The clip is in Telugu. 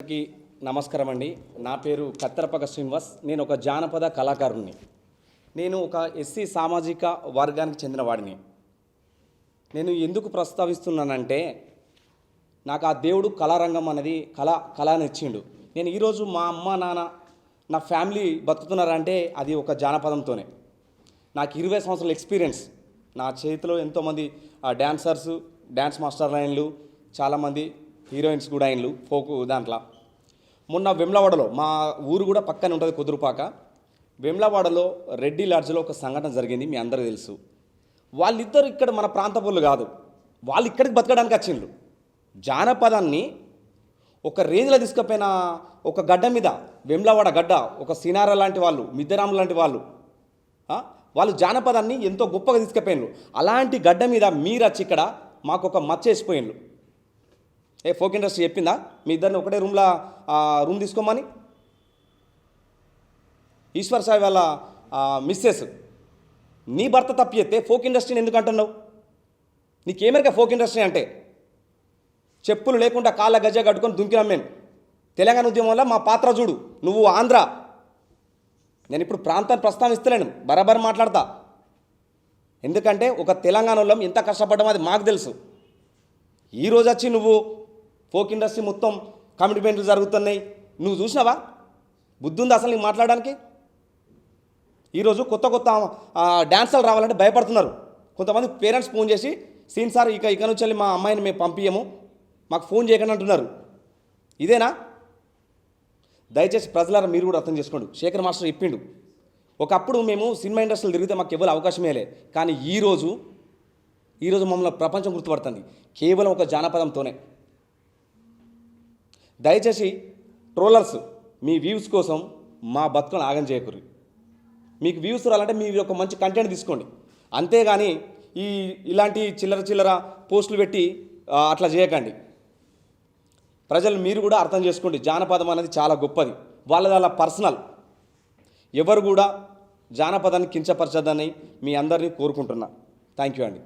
అందరికీ నమస్కారం అండి. నా పేరు కత్తెరపక శ్రీనివాస్. నేను ఒక జానపద కళాకారుణ్ణి. నేను ఒక ఎస్సీ సామాజిక వర్గానికి చెందిన వాడిని. నేను ఎందుకు ప్రస్తావిస్తున్నానంటే, నాకు ఆ దేవుడు కళారంగం అనేది కళనిచ్చిండు. నేను ఈరోజు మా అమ్మ నాన్న నా ఫ్యామిలీ బతుకుతున్నారంటే అది ఒక జానపదంతోనే. నాకు 20 సంవత్సరాల ఎక్స్పీరియన్స్. నా చేతిలో ఎంతోమంది డ్యాన్సర్సు, డ్యాన్స్ మాస్టర్ లైన్లు, చాలామంది హీరోయిన్స్ కూడా అయిన్లు ఫోకు దాంట్లో. మొన్న వెమ్లవాడలో, మా ఊరు కూడా పక్కనే ఉంటుంది కుదురుపాక, వెమ్లవాడలో రెడ్డి లాడ్జ్లో ఒక సంఘటన జరిగింది. మీ అందరికీ తెలుసు. వాళ్ళిద్దరు ఇక్కడ మన ప్రాంతపులు కాదు, వాళ్ళు ఇక్కడికి బతకడానికి వచ్చిండ్రు. జానపదాన్ని ఒక రేంజ్లో తీసుకుపోయిన ఒక గడ్డ మీద, వెమ్లవాడ గడ్డ, ఒక సినార లాంటి వాళ్ళు, మిద్దరాము లాంటి వాళ్ళు జానపదాన్ని ఎంతో గొప్పగా తీసుకుపోయినరు. అలాంటి గడ్డ మీద మీరు వచ్చి ఇక్కడ మాకు ఒక మచ్చేసిపోయినరు. ఫోక్ ఇండస్ట్రీ చెప్పిందా మీ ఇద్దరిని ఒకటే రూమ్ తీసుకోమని? ఈశ్వర్ సాయి వాళ్ళ మిస్సెస్ నీ భర్త తప్పు చేస్తే ఫోక్ ఇండస్ట్రీని ఎందుకు అంటున్నావు? నీకేమరిక ఫోక్ ఇండస్ట్రీ అంటే? చెప్పులు లేకుండా కాళ్ళ గజ్జ కట్టుకొని దుంకినాం మేము. తెలంగాణ ఉద్యమంలో మా పాత్ర చూడు. నువ్వు ఆంధ్ర. నేను ఇప్పుడు ప్రాంతాన్ని ప్రస్తావిస్తలేను, బరాబర్ మాట్లాడతా. ఎందుకంటే ఒక తెలంగాణలో ఎంత కష్టపడ్డామో అది మాకు తెలుసు. ఈరోజు వచ్చి నువ్వు ఫోక్ ఇండస్ట్రీ మొత్తం కమిట్మెంట్లు జరుగుతున్నాయి, నువ్వు చూసినావా? బుద్ధి ఉంది అసలు నీకు మాట్లాడడానికి? ఈరోజు కొత్త డ్యాన్సర్లు రావాలంటే భయపడుతున్నారు. కొంతమంది పేరెంట్స్ ఫోన్ చేసి, సీన్ సార్ ఇక నుంచి వెళ్ళి మా అమ్మాయిని మేము పంపించము, మాకు ఫోన్ చేయకండి అంటున్నారు. ఇదేనా? దయచేసి ప్రజలారా మీరు కూడా అర్థం చేసుకోండి. శేఖర్ మాస్టర్ చెప్పిండు, ఒకప్పుడు మేము సినిమా ఇండస్ట్రీలో తిరిగితే మాకు ఎవరు అవకాశమే లేదు. కానీ ఈరోజు మమ్మల్ని ప్రపంచం గుర్తుపడుతుంది కేవలం ఒక జానపదంతోనే. దయచేసి ట్రోలర్స్ మీ వ్యూస్ కోసం మా బతుకులను ఆగం చేయకూరి. మీకు వ్యూస్ రావాలంటే మీరు ఒక మంచి కంటెంట్ తీసుకోండి, అంతేగాని ఇలాంటి చిల్లర పోస్టులు పెట్టి అట్లా చేయకండి. ప్రజలు మీరు కూడా అర్థం చేసుకోండి, జానపదం అనేది చాలా గొప్పది. వాళ్ళ పర్సనల్. ఎవరు కూడా జానపదాన్ని కించపరచదని మీ అందరినీ కోరుకుంటున్నా. థ్యాంక్ యూ అండి.